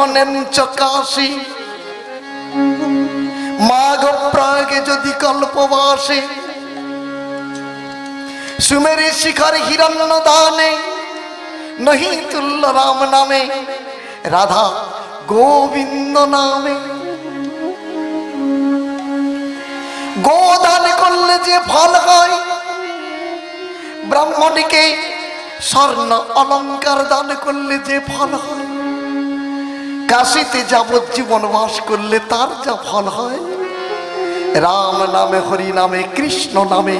হনেন চকাশি মাঘ প্রাগে যদি কল্পবাসে সুমেরি শিখর হিরণ্য দানে নহি তুল্য রাম নামে রাধা গোবিন্দ নামে। গোদান করলে যে ফল হয় ব্রাহ্মণকে স্বর্ণ অলঙ্কার দান করলে যে ফল হয় কাশীতে যাবজ্জীবন বাস করলে তার যা ফল হয় রাম নামে হরি নামে কৃষ্ণ নামে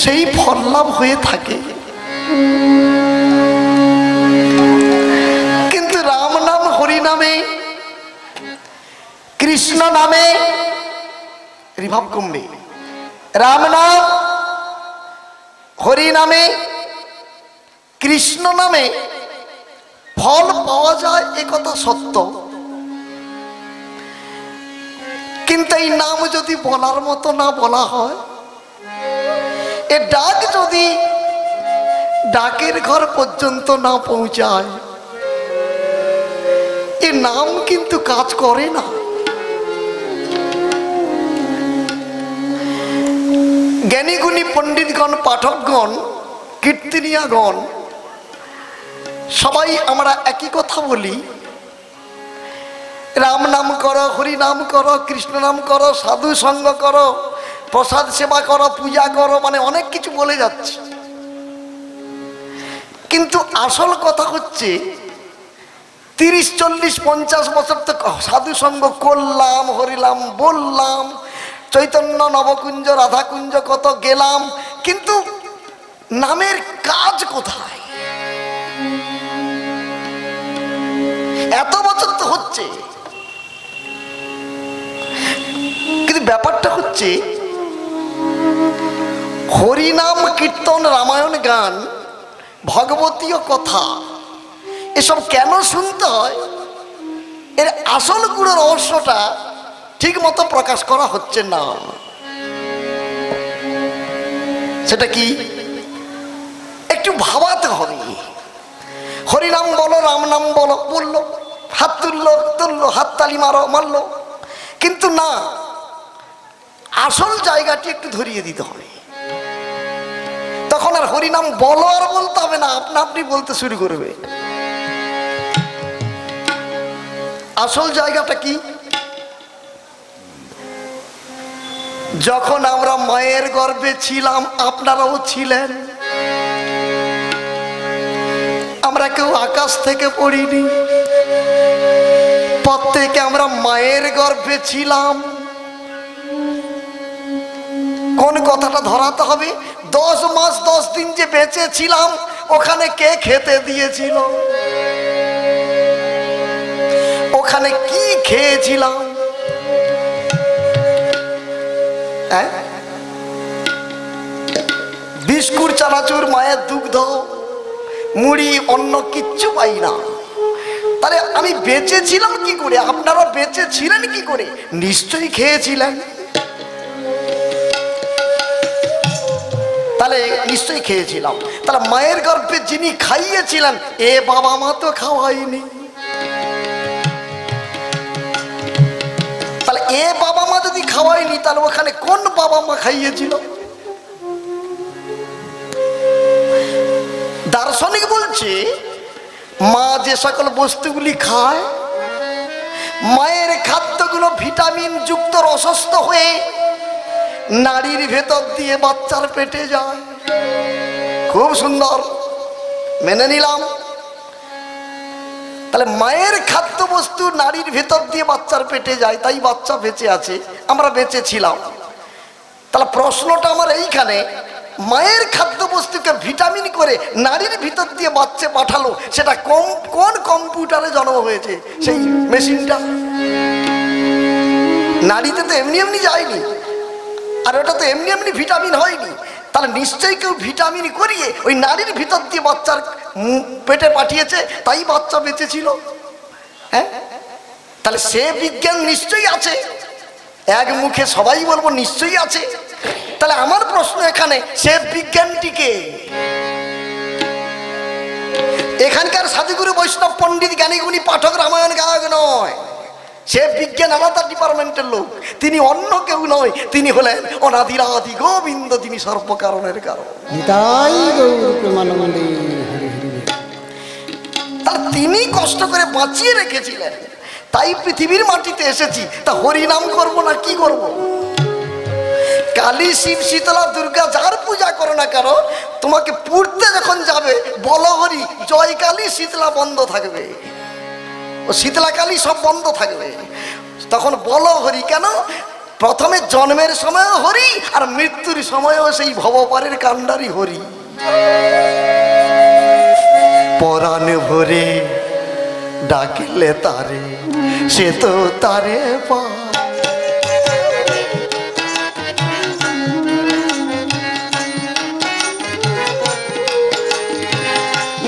সেই ফল লাভ হয়ে থাকে। কিন্তু রাম নাম হরি নামে কৃষ্ণ নামে রিভাব কমবে। রাম নাম হরি নামে কৃষ্ণ নামে ফল পাওয়া যায় এ কথা সত্য, কিন্তু এই নাম যদি বলার মতো না বলা হয়, এ ডাক যদি ডাকের ঘর পর্যন্ত না পৌঁছায়, এ নাম কিন্তু কাজ করে না। জ্ঞানীগুণী পণ্ডিতগণ, পাঠকগণ, কীর্তনিয়াগণ সবাই আমরা একই কথা বলি, রাম নাম করো, হরি নাম করো, কৃষ্ণ নাম করো, সাধু সঙ্গ করো, প্রসাদ সেবা করো, পূজা করো, মানে অনেক কিছু বলে যাচ্ছে। কিন্তু আসল কথা হচ্ছে 30, 40, 50 বছর তো সাধু সঙ্গ করলাম, হরিলাম বললাম, চৈতন্য নবকুঞ্জ রাধাকুঞ্জ কত গেলাম, কিন্তু নামের কাজ কোথায়? এত বছর তো হচ্ছে, কিন্তু ব্যাপারটা হচ্ছে হরিনাম কীর্তন, রামায়ণ গান, ভগবতীয় কথা এসব কেন শুনতে হয়? এর আসল গুরু রহস্যটা ঠিক মতো প্রকাশ করা হচ্ছে না। সেটা কি একটু ভাবাতে হবে। হরিনাম বলো, রাম নাম বলো, বললো, হাত তুললো, হাততালি মারো, মারলো, কিন্তু না, আসল জায়গাটি একটু ধরিয়ে দিতে হবে। তখন আর হরিনাম বলো আর বলতে হবে না, আপনা আপনি বলতে শুরু করবে। আসল জায়গাটা কি? যখন আমরা মায়ের গর্ভে ছিলাম, আপনারাও ছিলেন, আমরা কেউ আকাশ থেকে পড়িনি, প্রত্যেকে আমরা মায়ের গর্ভে ছিলাম। কোন কথাটা ধরাতে হবে? 10 মাস 10 দিন যে বেঁচে ছিলাম, ওখানে কে খেতে দিয়েছিল? ওখানে কি খেয়েছিলাম? বিস্কুট, চানাচুর, মায়ের দুগ্ধ, মুড়ি, অন্য কিচ্ছু পাই না। তাহলে আমি বেঁচে ছিলাম কি করে? আপনারা বেঁচে ছিলেন কি করে? নিশ্চয়ই খেয়েছিলেন। তাহলে নিশ্চয়ই খেয়েছিলাম। তাহলে মায়ের গর্ভে যিনি খাইয়েছিলেন, এ বাবা মা তো খাওয়াইনি। তাহলে এ বাবা মা যদি খাওয়াইনি, তাহলে ওখানে কোন বাবা মা খাইয়েছিল? দার্শনিক বলছে মা যে সকল বস্তুগুলি খায়, মায়ের খাদ্যগুলো ভিটামিন যুক্ত রসস্থ হয়ে নারীর ভেতর দিয়ে বাচ্চার পেটে যায়। খুব সুন্দর, মেনে নিলাম। তাহলে মায়ের খাদ্য বস্তু নারীর ভেতর দিয়ে বাচ্চার পেটে যায়, তাই বাচ্চা বেঁচে আছে, আমরা বেঁচে ছিলাম। তাহলে প্রশ্নটা আমার এইখানে, মায়ের খাদ্য বস্তুকে ভিটামিন করে নারীর ভিতর দিয়ে বাচ্চা পাঠালো, সেটা কোন কম্পিউটারে জন্ম হয়েছে? সেই মেশিনটা নারীতে তো এমনি এমনি যায়নি, আর ওটা তো এমনি এমনি ভিটামিন হয়নি। তাহলে নিশ্চয়ই কেউ ভিটামিন করিয়ে ওই নারীর ভিতর দিয়ে বাচ্চার পেটে পাঠিয়েছে, তাই বাচ্চা বেঁচে ছিল। হ্যাঁ, তাহলে সে বিজ্ঞান নিশ্চয়ই আছে, এক মুখে সবাই বলবো নিশ্চয়ই আছে। তাহলে আমার প্রশ্ন এখানে, সে বিজ্ঞানটিকে এখানকার সাধুগুরু বৈষ্ণব পণ্ডিত জ্ঞানী গুণী পাঠক রামায়ণ গায়ক নয়, সে বিজ্ঞান আলাদা ডিপার্টমেন্টের লোক। তিনি অন্য কেউ নয়, তিনি হলেন অনাদিরাদি গোবিন্দ, তিনি সর্বকারণের কারণ। তার তিনি কষ্ট করে বাঁচিয়ে রেখেছিলেন, তাই পৃথিবীর মাটিতে এসেছি। তা হরিনাম করব না কি করব? কালী, শিব, শীতলা, দুর্গা যার পূজা করো না কেন, তোমাকে পড়তে যখন যাবে বলো হরি, জয় কালী, শীতলা বন্ধ থাকবে, ও শীতলা কালী সব বন্ধ থাকবে। তখন বলো হরি কেন? প্রথমে জন্মের সময়ও হরি, আর মৃত্যুর সময়ও সেই ভবপারের কাণ্ডারি হরি। পরাণ ভরে ডাকিলে তারে, সে তো তারে পা।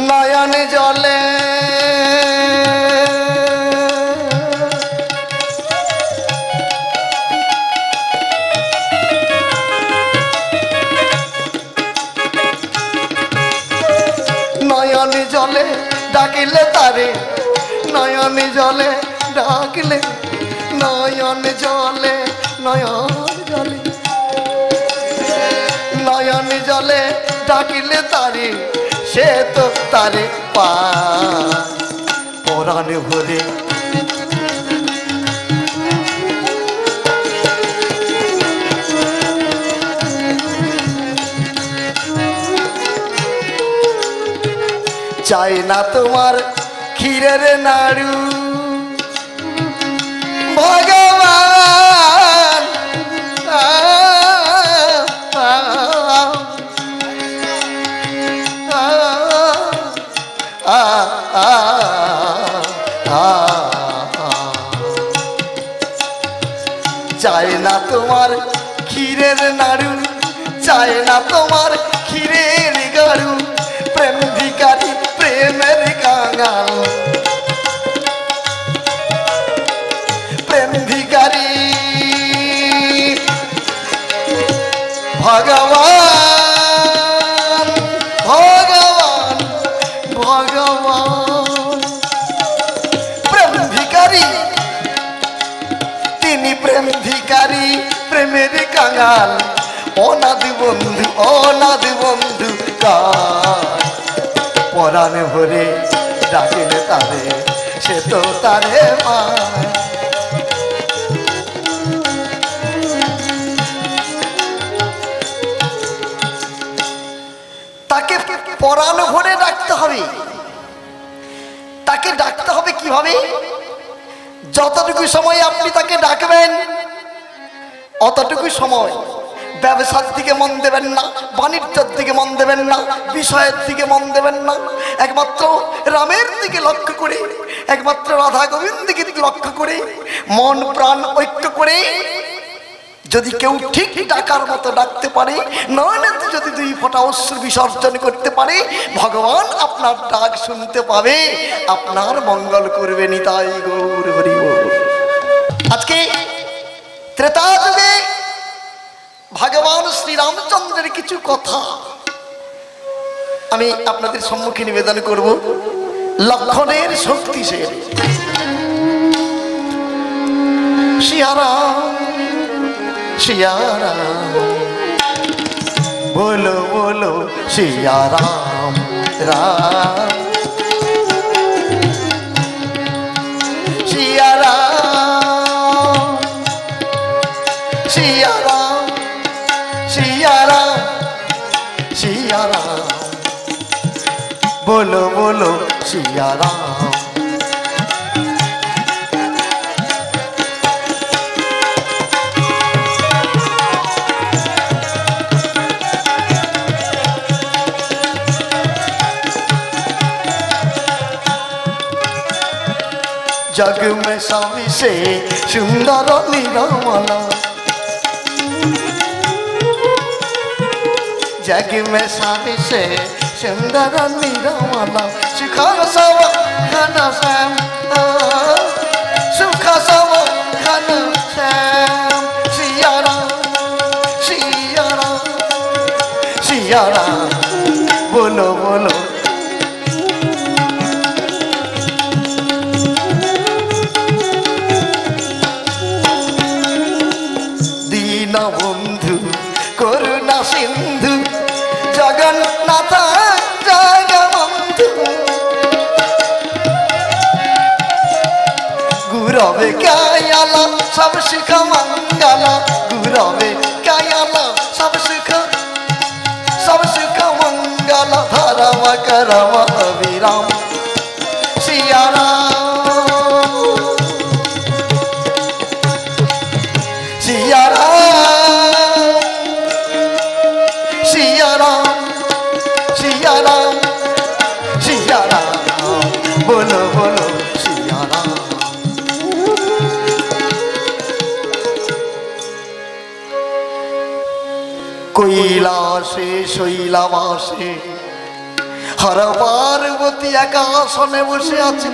নয়নে জলে নয়নে জলে ডাকিলে তারে, নয়নে জলে ডাকিলে, নয়নে জলে, নয়ন জলে, নয়নে জলে ডাকিলে তারে, সে তো তারে পা। পরাণ ভরে চাই না তোমার ক্ষীরের নাড়ু ভগবান, চাই না তোমার ক্ষীরের নাড়ু, চাই না তোমার ক্ষীরের গাড়ু। প্রেম ভিখারি, প্রেমের কাঙাল, প্রেম ভিখারি ভগবান, ভগবান, ভগবান। প্রেম ভিখারি তিনি, প্রেম ভিখারি, প্রেমের কাঙাল। অনাদি বন্ধু, অনাদি বন্ধু কার। পরাণ ভরে ডাকিলে তারে, সে তো তারে পায়। তাকে পরাণ ভরে ডাকতে হবে। তাকে ডাকতে হবে কিভাবে? যতটুকু সময় আপনি তাকে ডাকবেন, অতটুকু সময় ব্যবসার দিকে মন দেবেন না, বাণিজ্যের দিকে মন দেবেন না, বিষয়ের দিকে মন দেবেন না। একমাত্র রামের দিকে লক্ষ্য করে, একমাত্র রাধা গোবিন্দকে লক্ষ্য করে, মন প্রাণ ঐক্য করে যদি কেউ ঠিক ডাকার মতো ডাকতে পারে, নয়নেতে যদি দুই ফোঁটা অশ্রু বিসর্জন করতে পারে, ভগবান আপনার ডাক শুনতে পাবে, আপনার মঙ্গল করবে। নিতাই গৌর হরি বল। আজকে ত্রেতা যুগে ভগবান শ্রীরামচন্দ্রের কিছু কথা আমি আপনাদের সম্মুখে নিবেদন করব। লক্ষণের শক্তি সে সিয়ারাম, সিয়ারাম बोलो बोलो सिया राम राम सिया राम सिया राम सिया राम सिया राम बोलो बोलो सिया राम। जग में स्वामी से सुंदर निरमल, जग में स्वामी से सुंदर निरमल, सुख सब घन श्याम सुख सब घन श्याम सिया राम सिया राम सिया राम बोलो बोलो सुख मंगल गुरवे कायल सब सुख मंगल धर्म करम अविराम सिया राम सिया राम सिया राम सिया राम सिया राम बोलो बोलो सिया राम। কৈলাসে শৈলাবাসে হর পার্বতী একা আসনে বসে আছে।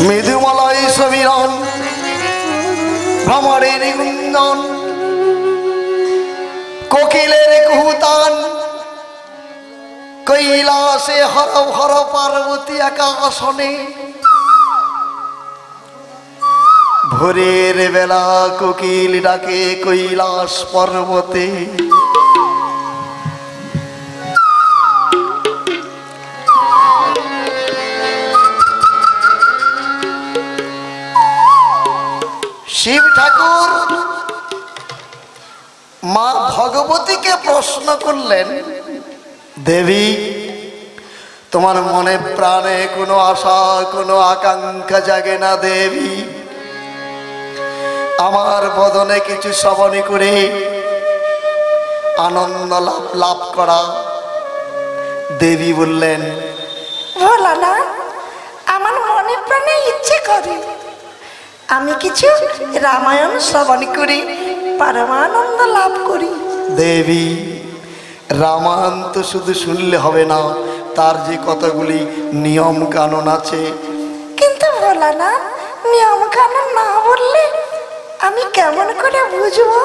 মৃদুমলয় সমীরণ ভ্রমরের গুঞ্জন কোকিলের কুহুতান কৈলাসে হর হর পার্বতী একা আসনে। ভোরের বেলা কোকিল ডাকে কৈলাস পর্বতে শিব ঠাকুর মা ভগবতীকে প্রশ্ন করলেন, দেবী তোমার মনে প্রাণে কোনো আশা কোনো আকাঙ্ক্ষা জাগে না দেবী? আমার বদনে কিছু শ্রবণ করে আনন্দ লাভ করা। দেবী বললেন, ভোলানা আমার মনে প্রাণে ইচ্ছে করে আমি কিছু রামায়ণ শ্রবণ করি পরমানন্দ লাভ করি। দেবী রামায়ণ তো শুধু শুনলে হবে না, তার যে কতগুলি নিয়ম কানুন আছে। কিন্তু ভোলানা নিয়ম কানুন না বললে আমি কেমন করে বুঝবো?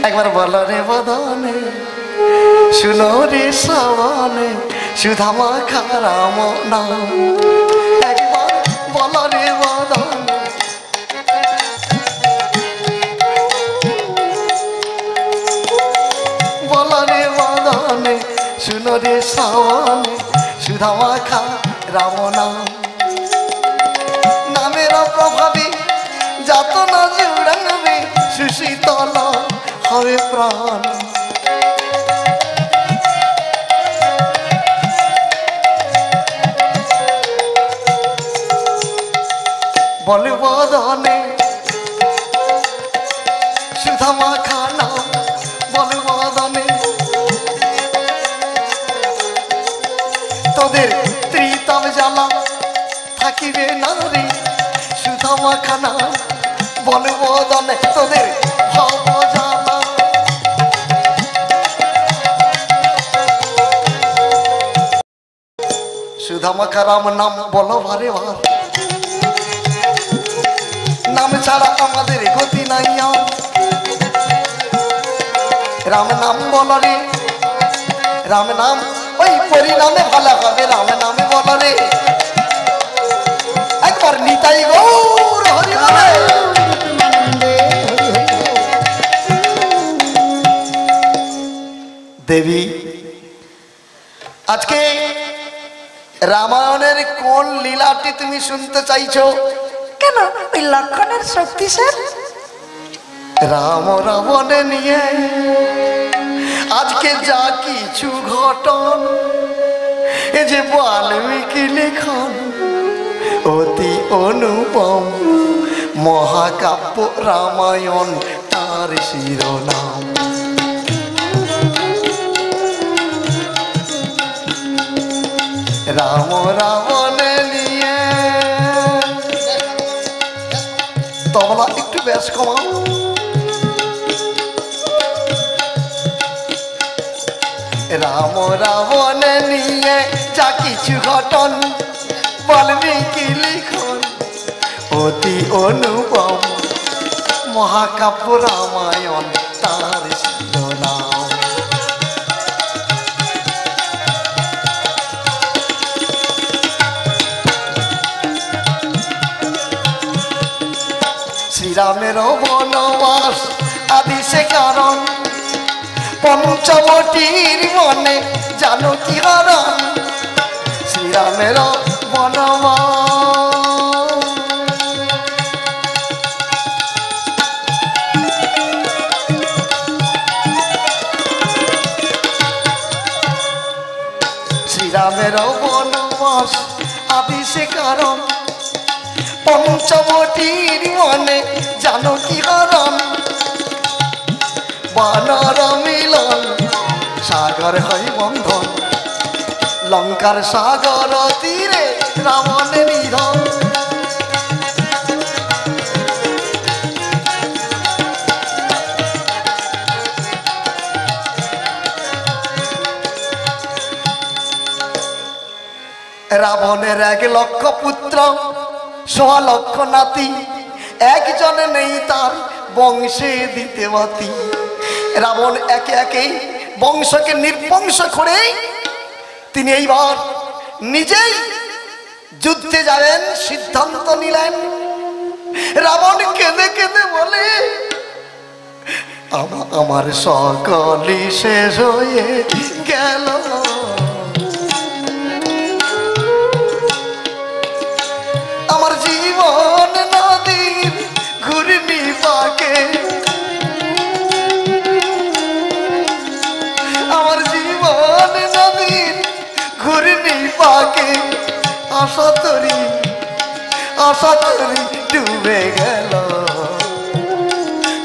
একবার বলো রে বদনে শুনো রে শ্রবণে সুধামা খারাম নাম। একবার বলো রে বদনে বলো রে বদনে শুনো রে শ্রবণে সুধামা খারাম নাম। নামের প্রভাবে যাত না জুড়াবে সুশীতল হবে প্রাণ। বলে বদনে সুধামা খানা বলে বদনে তোদের ত্রিতম জ্বালা থাকিবে না রে সুধামা খানা বলে বদনে তোদের ভব জ্বালা। সুধামা খারাম নাম বলো ভারে ভার, নাম ছাড়া আমাদের গতি নাই। রাম নাম বলো রে রাম নাম ওই পরিণামে ভালো হবে। রাম নামে বলো রে একবার নিতাই গৌর হরি বলে। দেবী আজকে রামায়ণের কোন লীলাটি তুমি শুনতে চাইছো? কেন ওই লক্ষণের শক্তি স্যার? রাম রাবণে নিয়ে আজকে যা কিছু ঘটন এ যে বাল্মীকি লেখন অতি অনুপম মহাকাব্য রামায়ণ তার শিরোনাম। রাম রাবণে নিয়ে তবলা একটু বেশ কমাও। রাম রাবণে নিয়ে যা কিছু ঘটন বাল্মীকি লিখন অতি অনুপম মহাকাব্য রামায়ণ তার শিরোনাম। শ্রীরামের বনবাস আদি সে কারণ পঞ্চবটির মনে জানকী হরণ শ্রীরামের বনবাস। শ্রীরামের বনবাস আদি সে কারণ পঞ্চবটির মনে জানকী হরণ বানর মিলন সাগর হয় বন্ধন লঙ্কার সাগর তীরে রাবণের নিধন। রাবণের 1 লক্ষ পুত্র 1.5 লক্ষ নাতি একজনে নেই তার বংশে দিতে বাতি। রাবণ একে একে বংশকে নির্বংশ করে তিনি এইবার নিজেই যুদ্ধে যাবেন সিদ্ধান্ত নিলেন। রাবণ কেঁদে কেঁদে বলে আমার সকলই শেষ হয়ে গেল, আমার জীবন নদীর ঘূর্ণি পাকে, আমার জীবন নদীর ঘূর্ণি পাকে আশা তরি ডুবে গেল,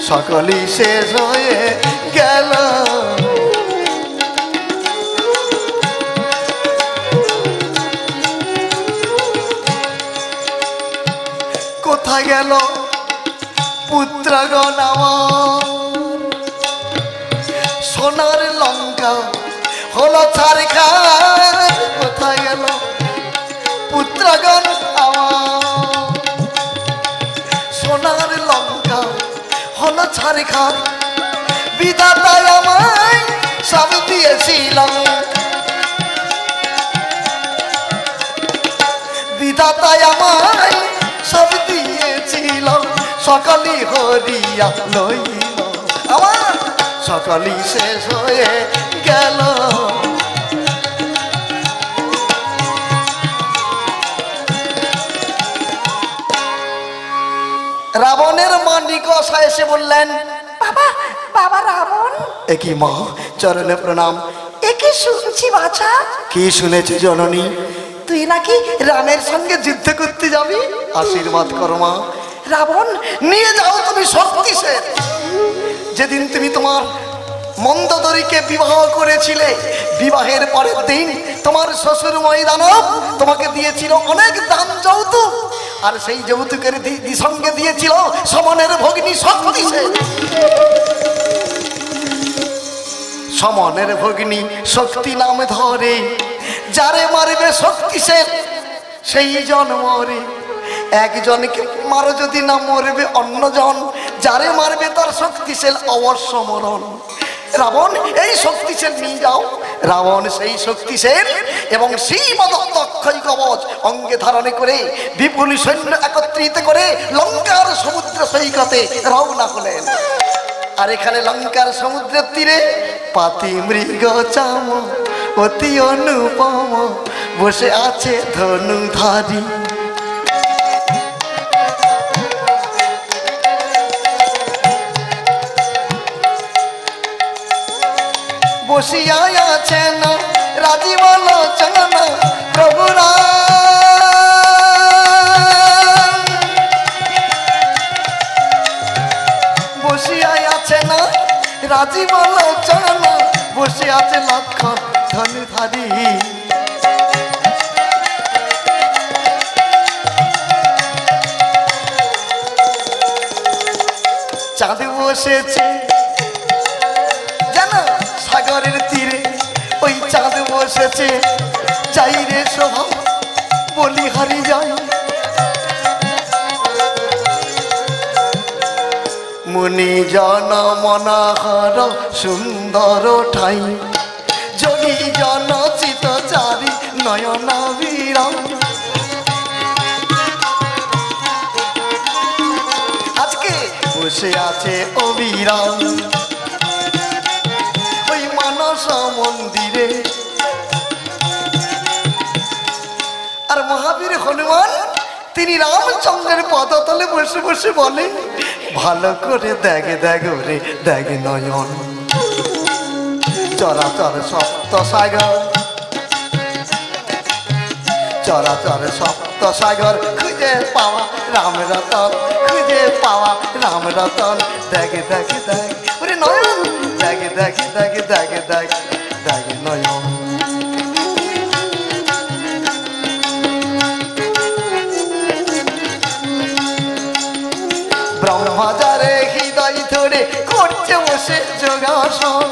সকলই শেষ হয়ে গেল। কোথায় গেল পুত্রগণ আমার, সোনার লঙ্কা হলো ছারখার। কোথায় গেল পুত্রগণ আমার, সোনার লঙ্কা হলো ছারখার। বিধাতায় আমায় সব দিয়েছিলাম, বিধাতায় আমায় সব দিয়েছিলাম, সকলই হরিয়া লইল, আমার সকলই শেষ হয়ে গেল। রাবণের মা নিকষা এসে বললেন বাবা বাবা রাবণ। একই মা, চরণে প্রণাম। একে শুনছি বাছা। কি শুনেছি জননী? তুই নাকি রামের সঙ্গে যুদ্ধ করতে যাবি, আশীর্বাদ করো মা। রাবণ নিয়ে যাও তুমি শক্তিশালী। যেদিন তুমি তোমার মন্দোদরীকে বিবাহ করেছিলে, বিবাহের পরের দিন তোমার শ্বশুর ময়দানব তোমাকে দিয়েছিল অনেক দান যৌতুক, আর সেই যৌতুকের সঙ্গে দিয়েছিল সমনের ভগ্নী শক্তিশালী। সমনের ভগ্নী শক্তি নাম ধরে, যারে মারবে শক্তিশালী সেই জন মরে। একজনকে মারো যদি না মরবে অন্যজন, যারে মারবে তার শক্তিশালী অবশ্য মরণ। রাবণ এই শক্তিশালী নিয়ে যাও। রাবণ সেই শক্তিশালী এবং শিবদত্ত অক্ষয় কবচ অঙ্গে ধারণ করে বিপুল সৈন্য একত্রিত করে লঙ্কার সমুদ্র সৈকতে রওনা হলেন। আর এখানে লঙ্কার সমুদ্রের তীরে পাতি মৃগ চাম অতি অনুপম বসে আছে ধনুধারী। বসিয়া আছেন রাজীব লোচন প্রভুরা, বসিয়া আছেন রাজীব লোচন, বসে আছে লক্ষণ ধনুধারী। চাঁদ বসেছে জানো সাগরের তীরে, ওই চাঁদ বসেছে যাই রে শোভা বলি হারি যাই। মুনি জন মনোহর সুন্দর ঠাই, যোগী জন চিত চারি নয়ন বিরাম। আজকে বসে আছে অবিরাম, ওই মানস মন্দিরে। আর মহাবীর হনুমান তিনি রামচন্দ্রের পদতলে বসে বসে বলে, ভালো করে দেখে দেখ রে দেখ নয়ন, চরাচর সপ্ত সাগর, চরাচর সপ্ত সাগর খুঁজে পাওয়া রাম রতন, খুঁজে পাওয়া রাম রতন। দেখে দেখে দেখ ওরে নয়ন, দেখে দেখে দেখে দেখে দেখ দেখ নয়ন। ব্রহ্মচারে হৃদয় ধরে করছে বসে যোগাসন।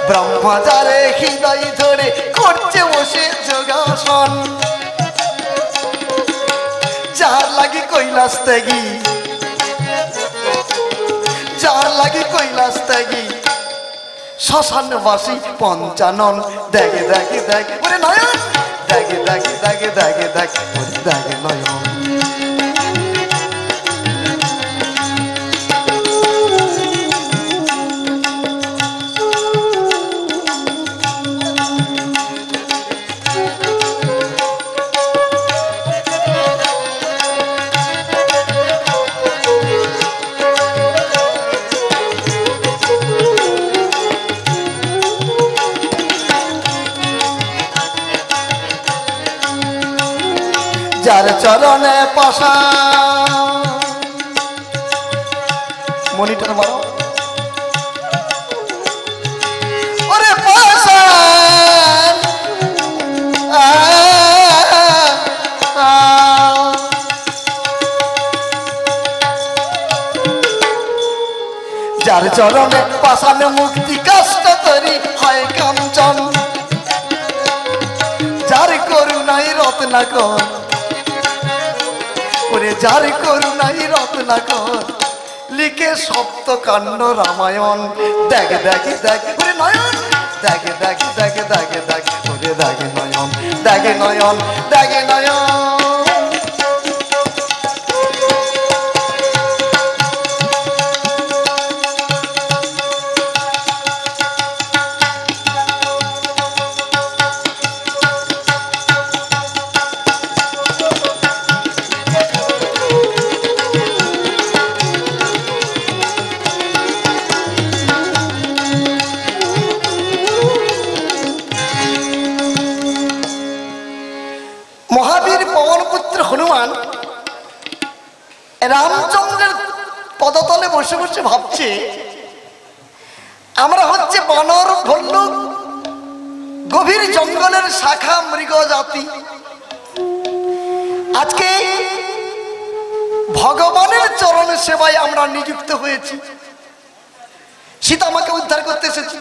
ব্রহ্মচারে হৃদয় ধরে করছে বসে যোগাসন। যার লাগি কৈলাস ত্যাগী, যার লাগি কৈলাস ত্যাগী শ্মশানবাসী পঞ্চানন। দেখে দেখে দেখ ওরে নয়ন, দেখে দেখে দেখে দেখে দেখ ওরে দেখে নয়ন। যার চরণে পাশা, মনিটর মারো ওরে পাশান, যার চরণে পাশানে মুক্তি কষ্ট তরি হয় কাঞ্চন। যার করুণাই রত্নাকর ওরে, যার করুণাই রত্নাকর লিখে সপ্তকাণ্ড রামায়ণ। দেখে দেখে দেখ ওরে নয়ন, দেখে দেখে দেখে দেখে দেখ ওরে দেখে নয়ন, দেখে নয়ন, দেখে নয়ন। মহাবীর পবনপুত্র হনুমান রামচন্দ্রের পদতলে বসে বসে ভাবছে, আমরা হচ্ছে বানর, ভল্লুক, গভীর জঙ্গলের শাখা মৃগ জাতি। আজকে ভগবানের চরণ সেবায় আমরা নিযুক্ত হয়েছি। সীতা আমাকে উদ্ধার করতে এসেছি,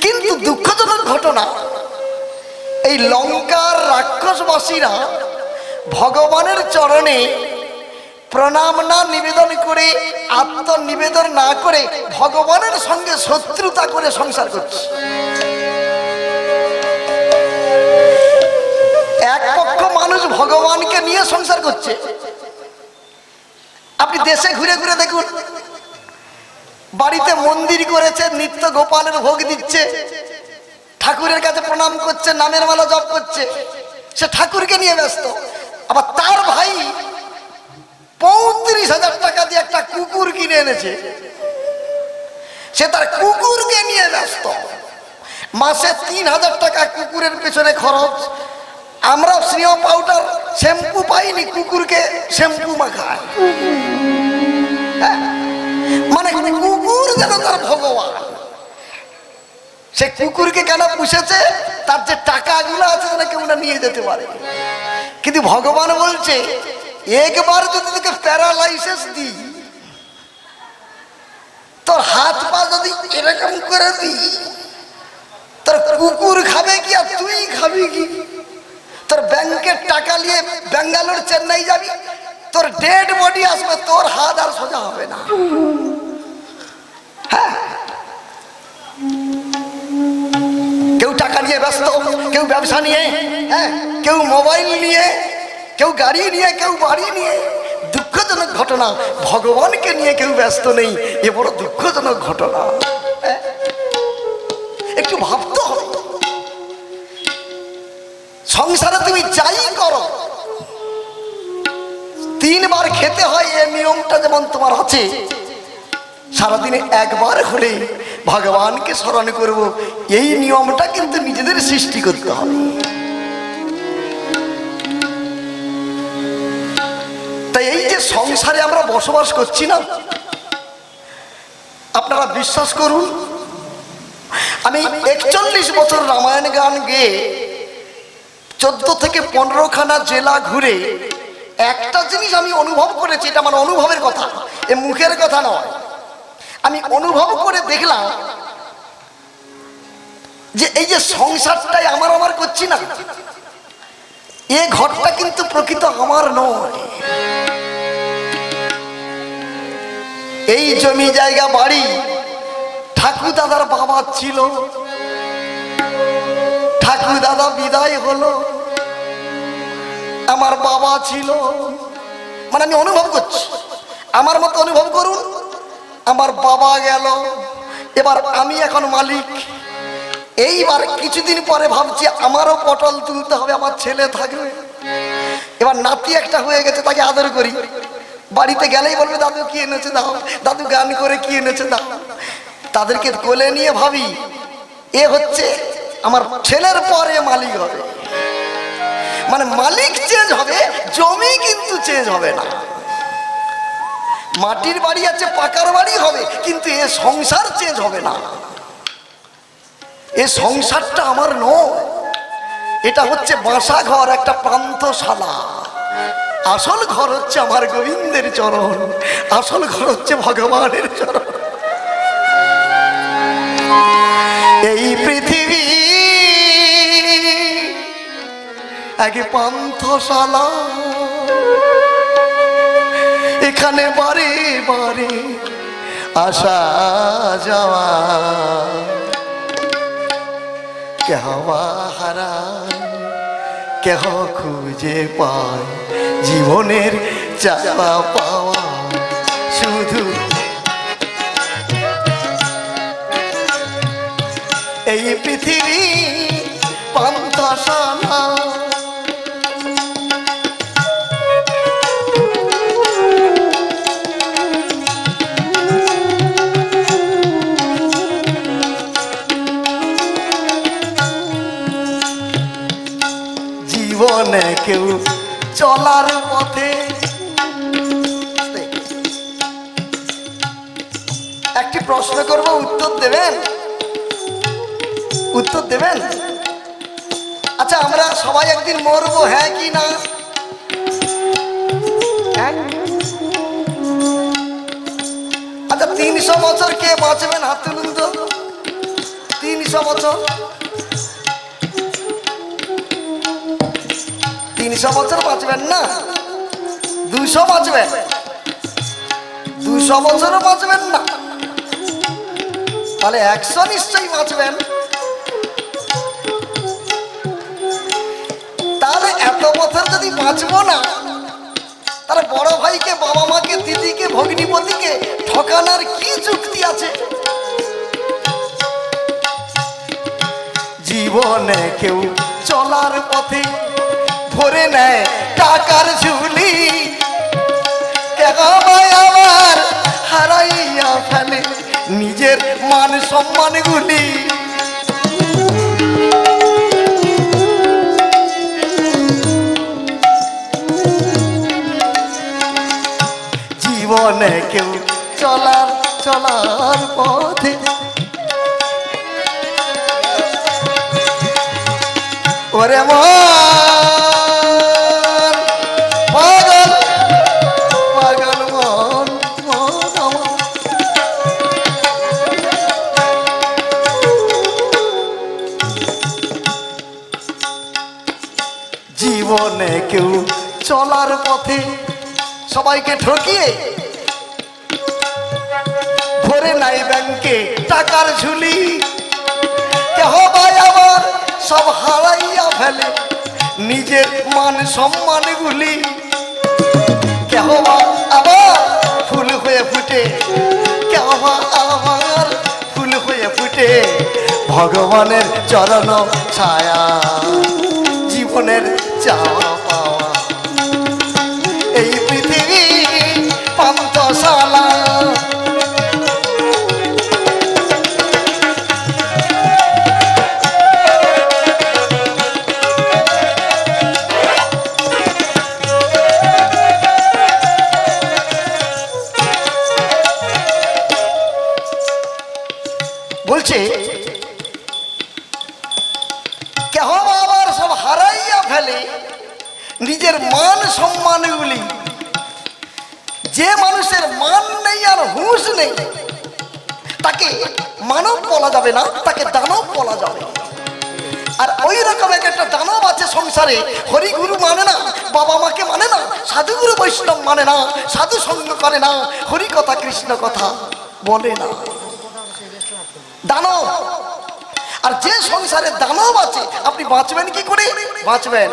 কিন্তু দুঃখজনক ঘটনা, এই লঙ্কার রাক্ষসবাসীরা ভগবানের চরণে প্রণাম না নিবেদন করে, আত্মনিবেদন না করে ভগবানের সঙ্গে শত্রুতা করে সংসার করছে। এক পক্ষ মানুষ ভগবানকে নিয়ে সংসার করছে। আপনি দেশে ঘুরে ঘুরে দেখুন, বাড়িতে মন্দির করেছে, নিত্য গোপালের ভোগ দিচ্ছে, ঠাকুরের কাছে প্রণাম করছে, নামের মালা জপ করছে, সে ঠাকুরকে নিয়ে ব্যস্ত। আবার তার ভাই ৩৫,০০০ টাকা দিয়ে একটা কুকুর কিনে এনেছে, সে তার কুকুরকে নিয়ে ব্যস্ত। মাসে ৩,০০০ টাকা কুকুরের পেছনে খরচ। আমরা স্নেহ পাউডার শ্যাম্পু পাইনি, কুকুরকে শ্যাম্পু মাখায়। মানে কুকুর যেন তার ভগবান। সে কুকুরকে কেন পুষেছে? তার যে টাকাগুলো আছে যেন কেউ না নিয়ে যেতে পারে। কিন্তু ভগবান বলছে, একবার যদি তোকে প্যারালাইসিস দিই, তোর হাত পা যদি এরকম করে দিই, তোর কুকুর খাবে কি আর তুই খাবি কি? তোর ব্যাংকের টাকা নিয়ে বেঙ্গালোর চেন্নাই যাবি, তোর ডেড বডি আসবে, তোর হাত আর সোজা হবে না। হ্যাঁ, নিয়ে ব্যস্ত, কেউ ব্যবসা নিয়ে, হ্যাঁ, কেউ মোবাইল নিয়ে, কেউ গাড়ি নিয়ে, কেউ বাড়ি নিয়ে। দুঃখজনক ঘটনা, ভগবানকে নিয়ে কেউ ব্যস্ত নেই। এ বড় দুঃখজনক ঘটনা। একটু ভাবতে হবে, সংসারে তুমি যাই করো 3 বার খেতে হয়, এই নিয়মটা যেমন তোমার আছে। সারাদিনে একবার হলে ভগবানকে স্মরণ করব, এই নিয়মটা কিন্তু নিজেদের সৃষ্টি করতে হবে। তাই এই যে সংসারে আমরা বসবাস করছি না, আপনারা বিশ্বাস করুন, আমি 41 বছর রামায়ণ গান গেয়ে 14 থেকে 15খানা জেলা ঘুরে একটা জিনিস আমি অনুভব করেছি, এটা আমার অনুভবের কথা, এ মুখের কথা নয়। আমি অনুভব করে দেখলাম যে এই যে সংসারটাই আমার করছি না, এ ঘরটা কিন্তু প্রকৃত আমার নয়। এই জমি জায়গা বাড়ি ঠাকুর দাদার বাবা ছিল, ঠাকুর দাদা বিদায় হলো, আমার বাবা ছিল। মানে আমি অনুভব করছি, আমার মতো অনুভব করুন। আমার বাবা গেল, এবার আমি এখন মালিক। এইবার কিছুদিন পরে ভাবছি আমারও পটল তুলতে হবে, আমার ছেলে থাকবে। এবার নাতি একটা হয়ে গেছে, তাকে আদর করি। বাড়িতে গেলেই বলবে দাদু কি এনেছে দাও, দাদু গান করে কি এনেছে দাও। তাদেরকে কোলে নিয়ে ভাবি এ হচ্ছে আমার ছেলের পরে মালিক হবে। মানে মালিক চেঞ্জ হবে, জমি কিন্তু চেঞ্জ হবে না। মাটির বাড়ি আছে, পাকার বাড়ি হবে, কিন্তু এ সংসার চেঞ্জ হবে না। এ সংসারটা আমার নয়, এটা হচ্ছে বাসা ঘর, একটা প্রান্তশালা। আসল ঘর হচ্ছে আমার গোবিন্দের চরণ, আসল ঘর হচ্ছে ভগবানের চরণ। এই পৃথিবী এক পান্থশালা, এখানে বারে বারে আসা যাওয়া, কেহ হারায় কেহ খুঁজে পায়, জীবনের চাওয়া পাওয়া শুধু এই পৃথিবী পান্থশালা। জীবনে কেউ চলার পথে একটি প্রশ্ন করব, উত্তর দেবেন? উত্তর দেবেন? আচ্ছা, আমরা সবাই একদিন মরবো, হ্যাঁ কি না? আচ্ছা, 300 বছর কে বাঁচবেন? হাত তুলুন তো। 300 বছর, 300 বছর বাঁচবেন না? 200 বাঁচবেন? 200 বছরও বাঁচবেন না, তাহলে 100 নিশ্চয়ই বাঁচবেন। তাহলে এত বছর যদি বাঁচবো না, তাহলে বড় ভাইকে, বাবা মাকে, দিদিকে, ভগ্নিপতিকে ঠকানোর কি যুক্তি আছে? জীবনে কেউ চলার পথে ভরে নেয় টাকার ঝুলি, আমার হারাইয়া ফেলে নিজের মান সম্মান গুলি। জীবনে কেউ চলার পথে ওরে পাগল পাগল মন জীবনে কেউ চলার পথে সবাইকে ঠকিয়ে ভরে নাই ব্যাংকে টাকার ঝুলি, কেহ ভাই আমার সব হারাইয়া ফেলে নিজের মান সম্মানগুলি, কেহ বা আবার ফুল হয়ে ফুটে, কেহ বা আবার ফুল হয়ে ফুটে ভগবানের চরণ ছায়া, জীবনের চাওয়া পাওয়া এই পৃথিবী পান্থশালা। বলছে কেহ আবার সব হারাইয়া ফেলে নিজের মান সম্মানগুলি। যে মানুষের মান নেই আর হুঁশ নেই তাকে মানব বলা যাবে না, তাকে দানব বলা যাবে। আর ওই রকম একটা দানব আছে সংসারে, হরিগুরু মানে না, বাবা মাকে মানে না, সাধুগুরু বৈষ্ণব মানে না, সাধু সঙ্গ করে না, হরি কথা কৃষ্ণ কথা বলে না, দানব। আর যে সংসারে দানব আছে আপনি বাঁচবেন কি করে? বাঁচবেন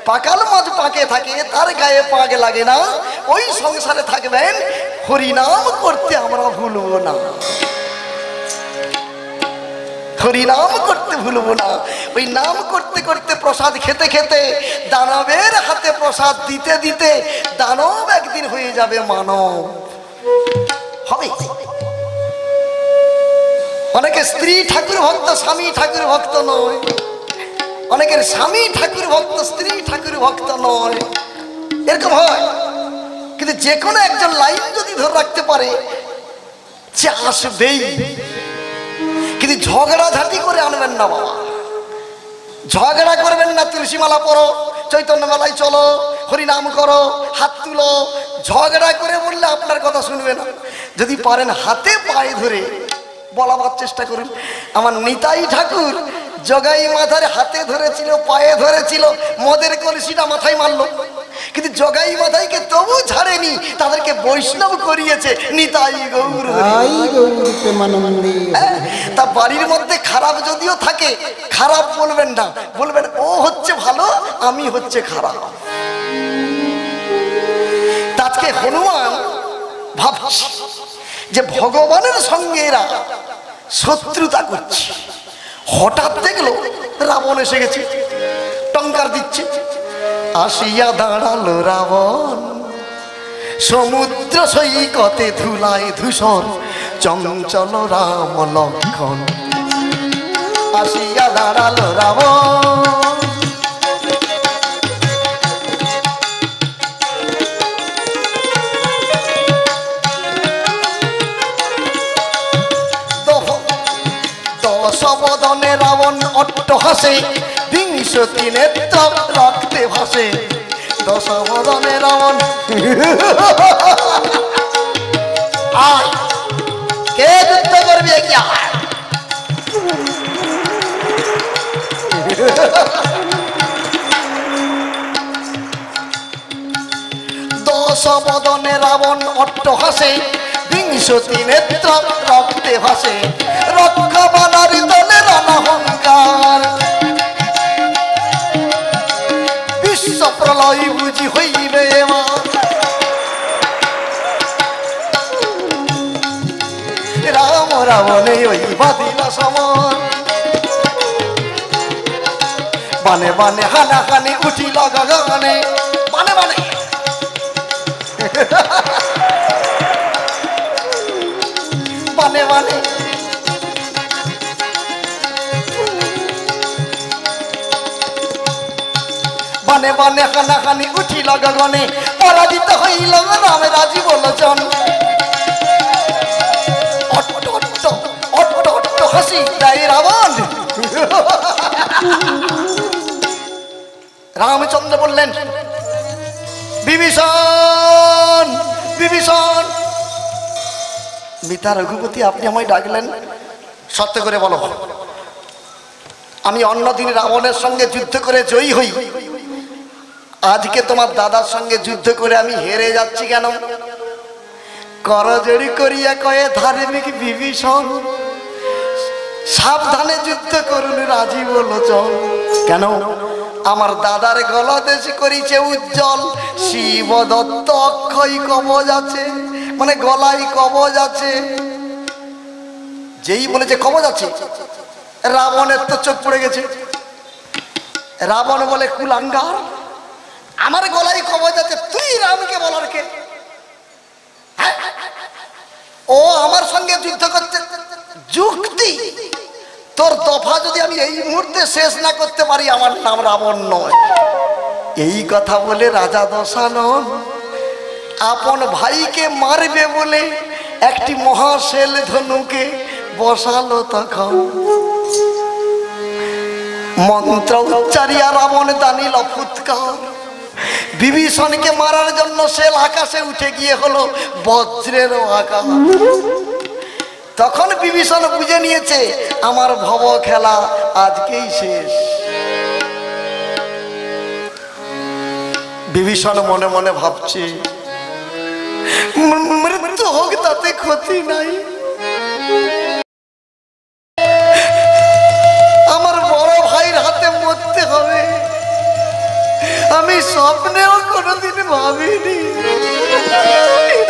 পাকাল মাছ পাকে থাকে, তার গায়ে পাকে লাগে না, ওই সংসারে থাকবেন। হরিনাম করতে আমরা ভুলবো না, হরিনাম করতে ভুলবো না। ওই নাম করতে করতে প্রসাদ খেতে খেতে দানবের হাতে প্রসাদ দিতে দিতে দানব একদিন হয়ে যাবে মানব। হবে অনেকে স্ত্রী ঠাকুর ভক্ত, স্বামী ঠাকুর ভক্ত নয়। অনেকের স্বামী ঠাকুর ভক্ত, স্ত্রী ঠাকুর ভক্ত নয়, এরকম হয়। কিন্তু যে কোনো একজন লাইন যদি ধরে রাখতে পারে সে আসবেই। কিন্তু ঝগড়াঝাটি করে আনবেন না বাবা, ঝগড়া করবেন না। তুলসীমালা পড়ো, চৈতন্য মেলায় চলো, হরিনাম করো, হাত তুলো। ঝগড়া করে বললে আপনার কথা শুনবে না। যদি পারেন হাতে পায়ে ধরে বলাবার চেষ্টা করুন। আমার নিতাই ঠাকুর জগাই মাথার হাতে ধরেছিল, পায়ে ধরেছিল, মদের কলসিটা মাথায় মারলো, কিন্তু জগাই মাথাইকে তবু ছাড়েনি, তাদেরকে বৈষ্ণব করিয়েছে। নিতাই গৌর, তা বাড়ির মধ্যে খারাপ যদিও থাকে, খারাপ বলবেন না, বলবেন ও হচ্ছে ভালো, আমি হচ্ছে খারাপ। আজকে হনুমান ভাবছে যে ভগবানের সঙ্গে এরা শত্রুতা করছে। হঠাৎ দেখলো রাবণ এসে গেছে, টঙ্কার দিচ্ছে। আসিয়া দাঁড়ালো রাবণ সমুদ্র সৈকতে, ধুলায় ধূসর চঞ্চল রাম লক্ষণ। আসিয়া দাঁড়ালো রাবণ দশবদনে রাবণ অট্ট হাসে, বিংশতি নেত্র রক্তে ভাসে। দশবদনে রাবণ আয় কে যুদ্ধ করবে কি? দশবদনে রাবণ অট্ট হাসে, বিংশতি নেত্র রক্তে ভাসে। রক্ষা বানার দলে রণহংকার, বিশ্ব প্রলয় বুঝি হইবে। রাম রাবণে ওই বাদিলা সমান, বানে বানে হানাহানি উঠিল গগনে। বানে বানে বানে বানে বানে বানে হানাহানি উঠিল গগনে। পরাজিত হইল রামে রাজীব লোচন। অট্ট অট্ট অট্ট অট্ট হাসি তাই রাবণ। রামচন্দ্র বললেন, বিভীষণ বিভীষণ। মিতা রঘুপতি আপনি আমায় ডাকলেন, সত্য করে বলো, আমি অন্যদিন রাবণের সঙ্গে যুদ্ধ করে জয়ী হই, আজকে তোমার দাদার সঙ্গে যুদ্ধ করে আমি হেরে যাচ্ছি কেন? করজড়ি করিয়া কয়ে ধার্মিক বিভীষণ, সাবধানে যুদ্ধ করুন, রাজি বলো চল। কেন? আমার দাদার গলা দেশ করিছে উজ্জ্বল, শিব দত্ত অক্ষয় কবচ আছে, মানে গলায় কবচ আছে। যেই বলেছে কবচ আছে, রাবণের তো চোখ পড়ে গেছে। রাবণ বলে কুলাঙ্গার, আমার গলায় কবচ আছে, তুই রামকে বলার কে? ও আমার সঙ্গে যুদ্ধ করছে, যুক্তি। তোর দফা যদি আমি এই মুহূর্তে শেষ না করতে পারি, আমার নাম রাবণ নয়। এই কথা বলে রাজা দশানন আপন ভাইকে মারবে বলে একটি মহাশেল ধনুকে বসালো। তখন মন্ত্র উচ্চারিয়া রাবণ দানিল ফুৎকার, বিভীষণকে মারার জন্য শেল আকাশে উঠে গিয়ে হলো বজ্রের আকার। তখন বিভীষণ বুঝে নিয়েছে আমার ভব খেলা আজকেই শেষ। বিভীষণ মনে মনে ভাবছে মৃত্যু হোক তাতে ক্ষতি নাই, আমার বড় ভাইয়ের হাতে মরতে হবে। আমি স্বপ্নেও কোনোদিন ভাবিনি,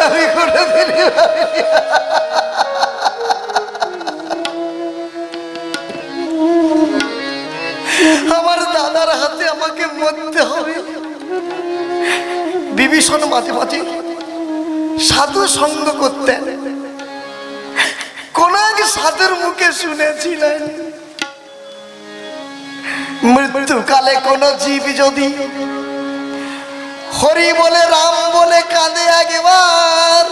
আমি কোনোদিন ভাবিনি। আমার দাদার হাতে আমাকে মরতে হবে। বিভীষণ মাঝে মাঝে সাধু সঙ্গ করতেন। কোন এক সাধুর মুখে শুনেছিলেন, মৃত্যুকালে কোন জীব যদি হরি বলে রাম বলে কাঁদে একবার,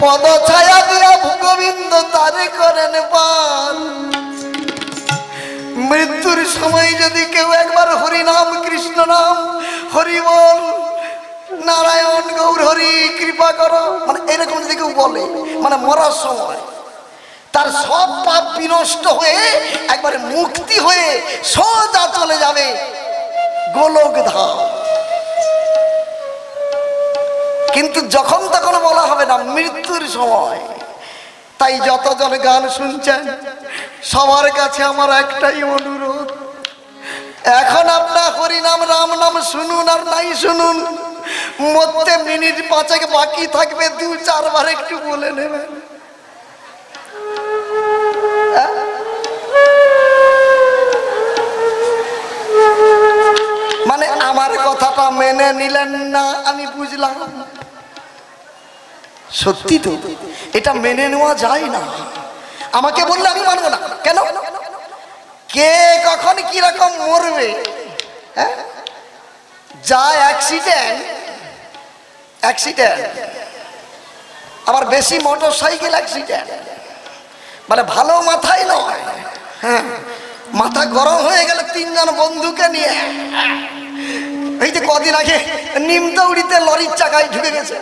পদ ছায়া দিয়া গোবিন্দ তারে করেন পার। মৃত্যুর সময় যদি কেউ একবার হরি নাম কৃষ্ণ নাম হরি বল নারায়ণ গৌর হরি কৃপা করো, মানে এরকম যদি কেউ বলে, মানে মরার সময় তার সব পাপ বিনষ্ট হয়ে একবারে মুক্তি হয়ে সোজা চলে যাবে গোলক ধাম। কিন্তু যখন তখন বলা হবে না, মৃত্যুর সময়। তাই যতজন গান শুনছেন সবার কাছে আমার একটাই অনুরোধ, এখন আপনার হরিনাম রাম নাম শুনুন আর নাই শুনুন, মধ্যে মিনিট 5 বাকি থাকবে, 2-4 বার একটু বলে নেবেন। মানে আমার কথাটা মেনে নিলেন না, আমি বুঝলাম। সত্যি তো এটা মেনে নেওয়া যায় না। আমাকে বললে আমি মানবো না। কেন? কে কখন কি রকম মরবে, যা অ্যাক্সিডেন্ট আবার বেশি মোটর সাইকেল অ্যাক্সিডেন্ট, মানে ভালো মাথায় নয়। হ্যাঁ, মাথা গরম হয়ে গেলে 3 জন বন্ধুকে নিয়ে, এই যে কদিন আগে নিমতৌড়িতে লরির চাকায় ঢুকে গেছে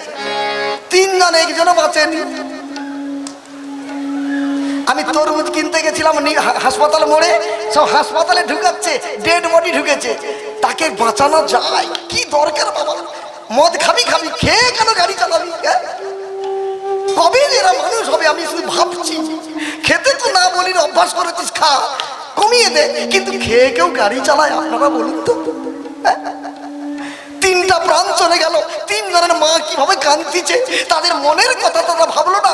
3 জন, একজনও বাঁচেনি। আমি তরমুজ কিনতে গেছিলাম হাসপাতাল মোড়ে, সব হাসপাতালে ঢুকাচ্ছে, ডেড বডি ঢুকেছে। তাকে বাঁচানো যায় কি দরকার বাবা? মদ খাবি খেয়ে কেন গাড়ি চালাবি? কবে এরা মানুষ হবে আমি শুধু ভাবছি। খেতে তো না বলি, অভ্যাস করেছিস, খা, কমিয়ে দে, কিন্তু খেয়ে কেউ গাড়ি চালায়? আপনারা বলুন তো। 3টা প্রাণ চলে গেল, 3 জনের মা কিভাবে কাঁদতিছে, তাদের মনের কথা তারা ভাবলো না।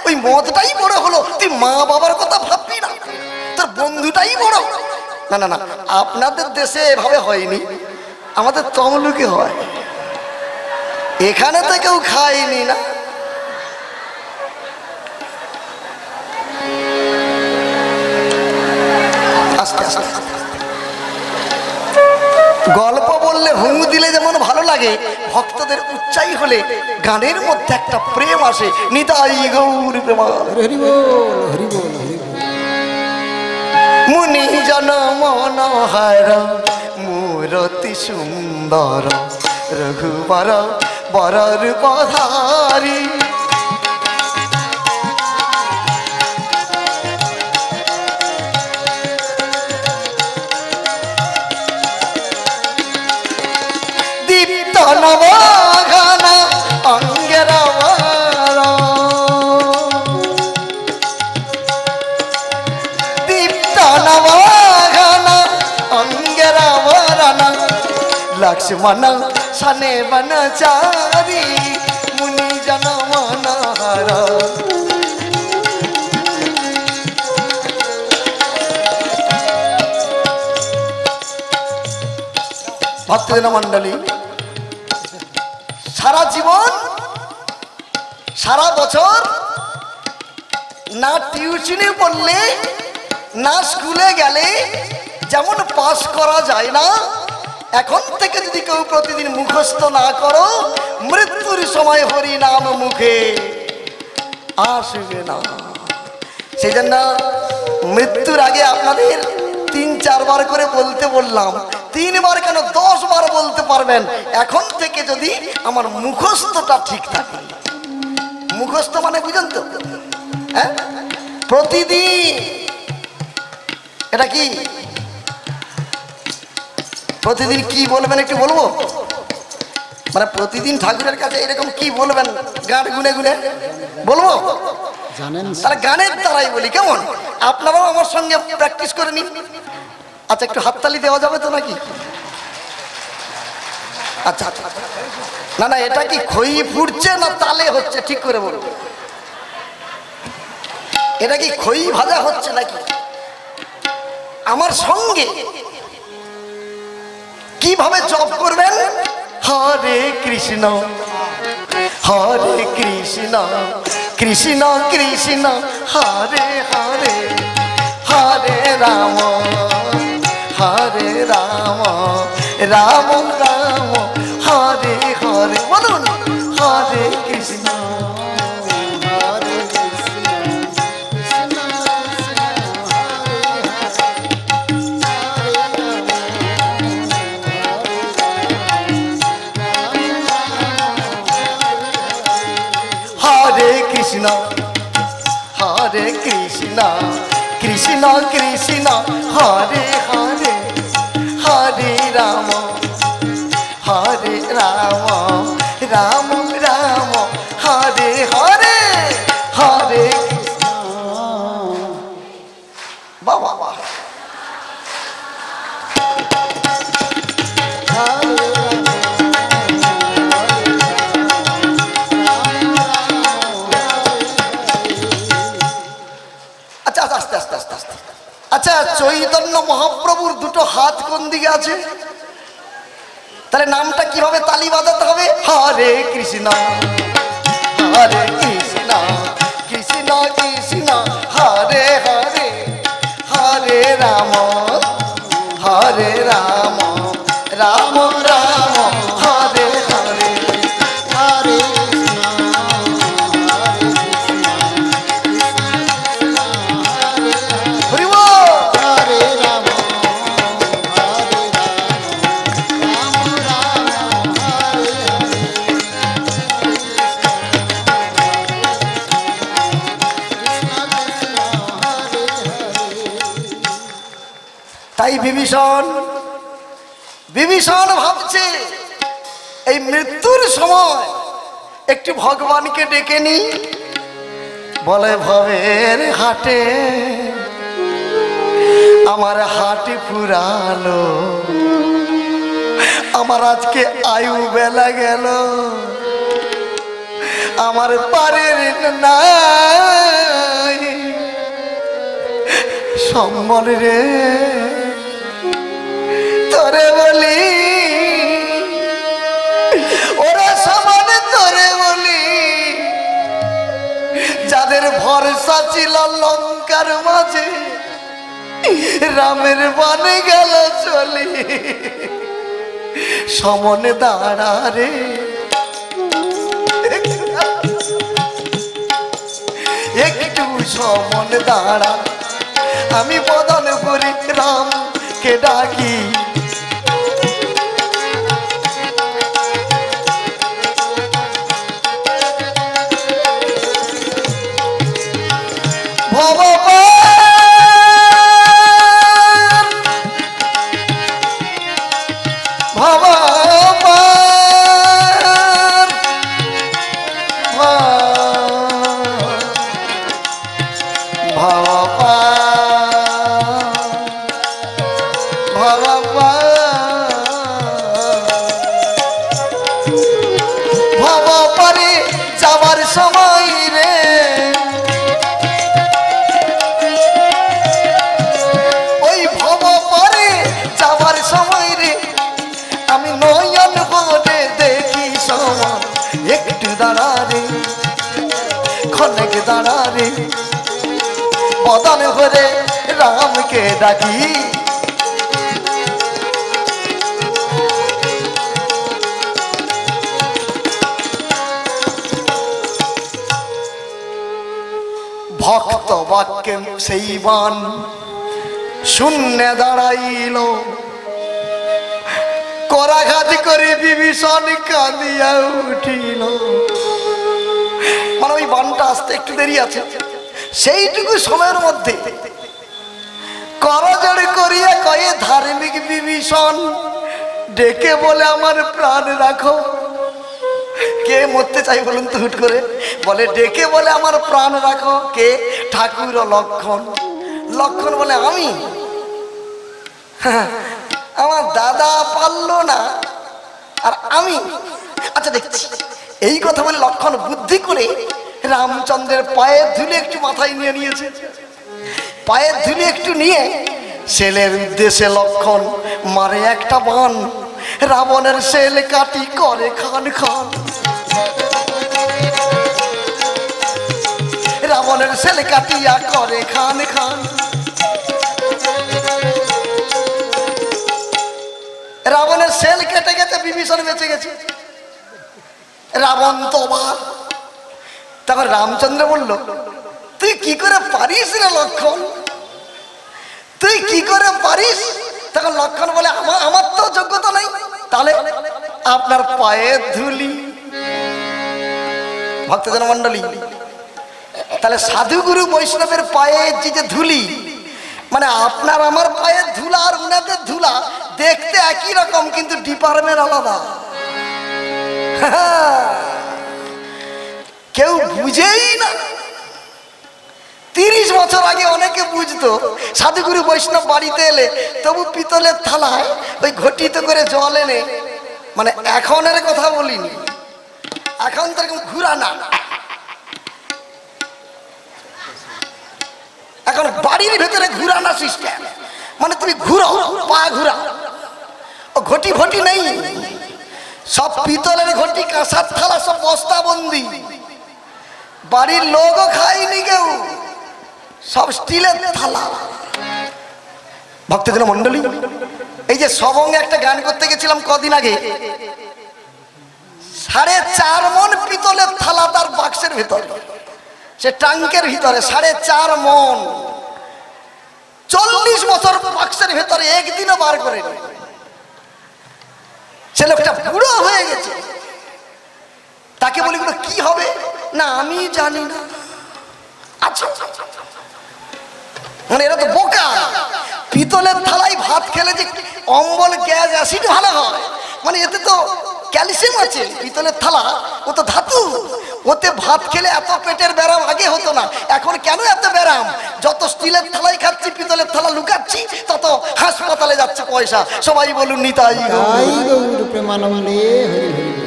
ওই মদটাই বড় হলো, তুই মা বাবার কথা ভাববি না, তোর বন্ধুটাই বড়। না না না, আপনাদের দেশে এভাবে হয়নি, আমাদের তমলুকে হয়। এখানে তো কেউ খায়নি না। আস্তে আস্তে গল্প বললে হুঁ দিলে যেমন ভালো লাগে, ভক্তদের উচ্চাই হলে গানের মধ্যে একটা প্রেম আসে। নিতাই গৌর প্রেমানন্দ। মুনি জন মনোহর মূরতি সুন্দর, রঘুবর বর রূপধারী। দীপ্ত নবঘন অঙ্গের लक्ष्मण सने वनचारी मुनि जन मनहरा। भक्तजन मंडली सारा जीवन सारा बछर ना টিউশনে পড়লে না স্কুলে গেলে যেমন পাস করা যায় না, এখন থেকে যদি কেউ প্রতিদিন মুখস্থ না করো মৃত্যুর সময় হরি নাম মুখে আসবে না। সেই জন্য মৃত্যুর আগে আপনাদের ৩-৪ বার করে বলতে বললাম, ৩ বার কেন 10 বার বলতে পারবেন এখন থেকে যদি আমার মুখস্থটা ঠিক থাকে। মুখস্থ মানে বুঝেন তো? হ্যাঁ, প্রতিদিন এটা কি প্রতিদিন কি বলবেন একটু বলবো? মানে প্রতিদিন ঠাকুরের কাছে এরকম কি বলবেন গান গুনে গুনে বলবো? জানেন, তাহলে গানের দ্বারাই বলি, কেমন? আপনারাও আমার সঙ্গে প্র্যাকটিস করে নিন। আচ্ছা, একটু হাততালি দেওয়া যাবে তো নাকি? আচ্ছা, না না, এটা কি খই ফুটছে না তালে হচ্ছে? ঠিক করে বলুন, এটা কি খই ভাজা হচ্ছে নাকি? আমার সঙ্গে কিভাবে জপ করবেন? হরে কৃষ্ণ হরে কৃষ্ণ কৃষ্ণ কৃষ্ণ হরে হরে, হরে রাম হরে রাম রাম রাম হরে হরে। বলুন, হরে কৃষ্ণ হরে কৃষ্ণ কৃষ্ণ হরে কৃষ্ণ হরে কৃষ্ণ কৃষ্ণ কৃষ্ণ হরে হরে, হরে রাম হরে রাম রাম রাম হরে হরে, হরে কৃষ্ণ। বাবা বাবা, আচ্ছা, চৈতন্য মহাপ্রভুর দুটো হাত কোন দিকে আছে? তাহলে নামটা কিভাবে তালি বাজাতে হবে? হরে কৃষ্ণ হরে কৃষ্ণ কৃষ্ণ কৃষ্ণ হরে হরে, হরে রাম হরে রাম রাম রাম হরে হরে, হরে তাই বিভীষণ ভাবছে এই মৃত্যুর সময় একটু ভগবানকে ডেকে নি। বলে, ভবের হাটে আমার হাটে ফুরালো, আমার আজকে আয়ু বেলা গেল, আমার পারের নাই সম্বল রে, তোরে বলি ওরা সমান, তোরে বলি যাদের ভরসা ছিল লঙ্কার মাঝে রামের বনে গেল চলি, সমনে দাঁড়া রে, একটু সমনে দাঁড়া, আমি বদন করি রামকে ডাকি। বদন ভরে রামকে ডাকি। ভক্ত বাক্যে সেই বান শূন্যে দাঁড়াইল, করাঘাত করে বিভীষণ কাঁদিয়া উঠিল। মানে ওই বানটা আসতে একটু দেরি আছে, সেইটুকু সময়ের মধ্যে করজোড় করিয়া কয়ে ধার্মিক বিভীষণ ডেকে বলে আমার প্রাণ রাখো। কে মরতে চাই বলুন তো হুট করে? বলে ডেকে বলে আমার প্রাণ রাখো। কে? ঠাকুর ও লক্ষণ। লক্ষণ বলে আমি, আমার দাদা পারলো না আর আমি, আচ্ছা দেখছি। এই কথা বলে লক্ষণ বুদ্ধি করে রামচন্দ্রের পায়ের ধুলে একটু মাথায় নিয়ে নিয়েছে। পায়ের ধুলে একটু নিয়ে ছেলের উদ্দেশ্যে লক্ষণ মারে একটা বান, রাবণের ছেল কাটি করে খান খান। রাবণের ছেলে কাটিয়া করে খান খান। রাবণের ছেল কেটে গেছে, বিভীষণ বেঁচে গেছে। রাবণ তো অবাক। তখন রামচন্দ্র বলল, তুই কি করে পারিস রে লক্ষণ, তুই কি করে পারিস? তখন লক্ষণ বলে আমার তো যোগ্যতা নাই, তাহলে আপনার পায়ের ধুলি। ভক্তজন মন্ডলী, তাহলে সাধুগুরু বৈষ্ণবের পায়ের যে ধুলি, মানে আপনার আমার পায়ের ধুলা আর উনাদের ধুলা দেখতে একই রকম, কিন্তু ডিপার্টমেন্ট আলাদা। কেউ বুঝেই না। 30 বছর আগে অনেকে বুঝতো, সাধুগুরু বৈষ্ণব বাড়িতে এলে তবু পিতলের থালায় ওই ঘটিতে করে জল এনে, মানে এখনের কথা বলিনি, এখন তো এরকম ঘুরা না, এখন বাড়ির ভেতরে ঘুরানো সিস্টেম। মানে তুমি ঘুরো, পা ঘুরা, ও ঘটি ফটি নেই, সব পিতলের ঘটি, কাঁসার থালা সব বস্তা বন্দি। বাড়ির লোকও খায়নি কেউ, সব স্টিলের থালা। ভক্তজন মন্ডলী, এই যে সবঙ্গে একটা গান করতে গেছিলাম কদিন আগে, 4.5 মণ পিতলের থালা তার বাক্সের ভেতরে, সে ট্যাঙ্কের ভিতরে 4.5 মণ। 40 বছর বাক্সের ভেতরে একদিনও বার করেনি। সে লোকটা বুড়ো হয়ে গেছে। তাকে বলি কি হবে? না আমি জানি না। আচ্ছা, মানে এরা তো বোকা। পিতলের থালায় ভাত খেলে যে অম্বল, গ্যাস, অ্যাসিড ভালো হয়, মানে এতে তো ক্যালসিয়াম আছে। পিতলের থালা, ও তো ধাতু, ওতে ভাত খেলে এত পেটের ব্যারাম আগে হতো না, এখন কেন এত ব্যারাম? যত স্টিলের থালায় খাচ্ছি, পিতলের থালা লুকাচ্ছি, তত হাসপাতালে যাচ্ছে পয়সা। সবাই বলুন নিতাই গৌর প্রেমানন্দে।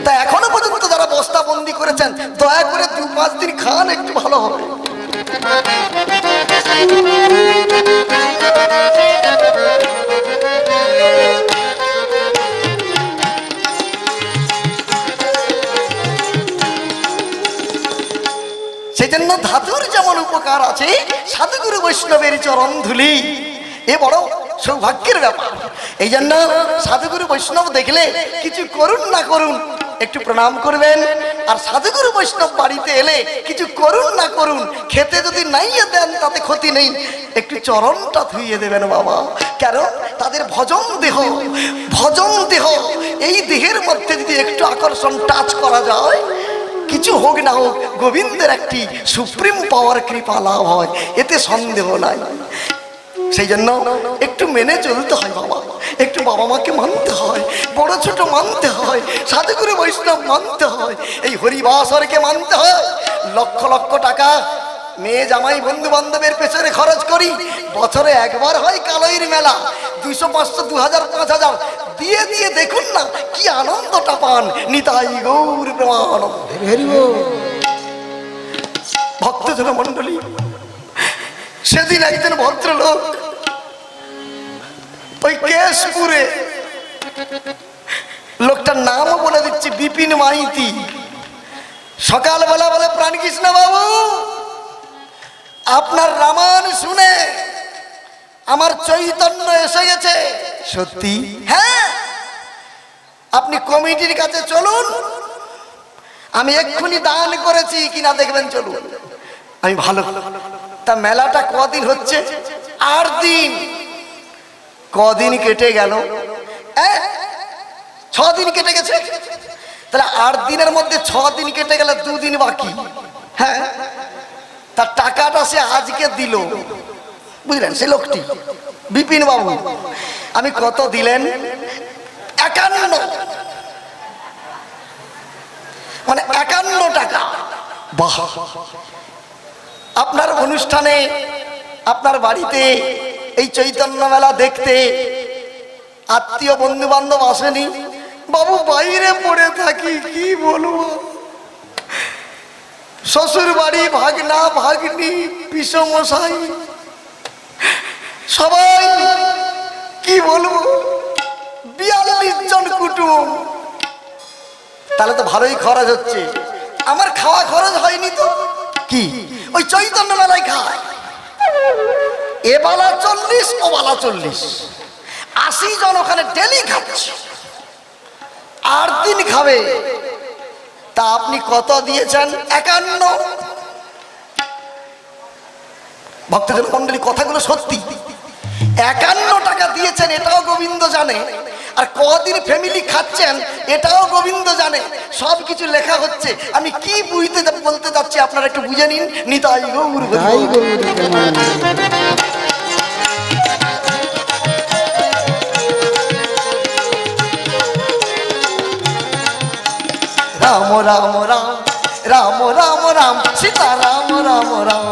তা এখনো পর্যন্ত যারা বস্তা বন্দি করেছেন, দয়া করে 2-5 দিন খান, একটু ভালো হবে। সেই জন্য ধাতুর যেমন উপকার আছে, সাধুগুরু বৈষ্ণবের চরণ ধুলি এ বড় সৌভাগ্যের ব্যাপার। এই জন্য সাধুগুরু বৈষ্ণব দেখলে কিছু করুন না করুন, একটু প্রণাম করবেন। আর সাধুগুরু বৈষ্ণব বাড়িতে এলে কিছু করুন না করুন, খেতে যদি নাইয়ে দেন তাতে ক্ষতি নেই, একটু চরণটা ধুইয়ে দেবেন বাবা। কেন? তাদের ভজন দেহ, ভজন দেহ, এই দেহের মধ্যে যদি একটু আকর্ষণ টাচ করা যায়, কিছু হোক না হোক গোবিন্দের একটি সুপ্রিম পাওয়ার কৃপা লাভ হয়, এতে সন্দেহ নাই। সেই জন্য একটু মেনে চলতে হয় বাবা, একটু বাবা মাকে মানতে হয়, বড় ছোট মানতে হয়, সাধুগুরু বৈষ্ণব মানতে হয়, এই হরিবাসরকে মানতে হয়। লক্ষ লক্ষ টাকা মেয়ে জামাই বন্ধু বান্ধবের পেছনে খরচ করি, বছরে একবার হয় কালইর মেলা, 200, 500, 2000, 5000 দিয়ে দিয়ে দেখুন না কি আনন্দটা পান। নিতাই গৌর প্রেমানন্দ। ভক্তজন মন্ডলী, সেদিন একজন ভদ্রলোক ওই কেশপুরে, লোকটার নামও বলে দিচ্ছি, বিপিন মাইতি, সকালবেলা বলে প্রাণকৃষ্ণ বাবু আপনার রামায়ণ শুনে আমার চৈতন্য এসে গেছে। সত্যি? হ্যাঁ, আপনি কমিটির কাছে চলুন, আমি এক্ষুনি দান করেছি কিনা দেখবেন, চলুন। আমি ভালো। তা মেলাটা কদিন হচ্ছে? 8 দিন। কদিন কেটে গেল? 6 দিন কেটে গেছে। তাহলে 8 দিনের মধ্যে 6 দিন কেটে গেলে 2 দিন বাকি। হ্যাঁ, তার টাকাটা সে আজকে দিল, বুঝলেন? সে লোকটি বিপিন বাবু। আমি কত দিলেন? 51, মানে 51 টাকা। বাহ! আপনার অনুষ্ঠানে, আপনার বাড়িতে এই চৈতন্য মেলা দেখতে আত্মীয় বন্ধু বান্ধব আসেনি? বাবু বাইরে পড়ে থাকি, কি বলবো। শ্বশুর বাড়ি, ভাগনা ভাগ্নি, পিসমশাই, সবাই, কি বলবো, 42 জন কুটুম। তাহলে তো ভালোই খরচ হচ্ছে। আমার খাওয়া খরচ হয়নি তো। কি ওই চৈতন্য মেলায় খায়? এ বালা 40, ও বালা 40, 80 জন ওখানে ডেলি খাচ্ছে। 8 দিন খাবে। তা আপনি কত দিয়েছেন? 51। ভক্তজন মন্ডলী, কথাগুলো সত্যি। 51 টাকা দিয়েছেন, এটাও গোবিন্দ জানে। আর কদিন ফ্যামিলি খাচ্ছেন, এটাও গোবিন্দ জানে। সব কিছু লেখা হচ্ছে। আমি কি বলতে যাচ্ছি আপনারা একটু বুঝে নিন। নিতাই গৌর রাম রাম রাম রাম রাম রাম সীতা রাম রাম রাম।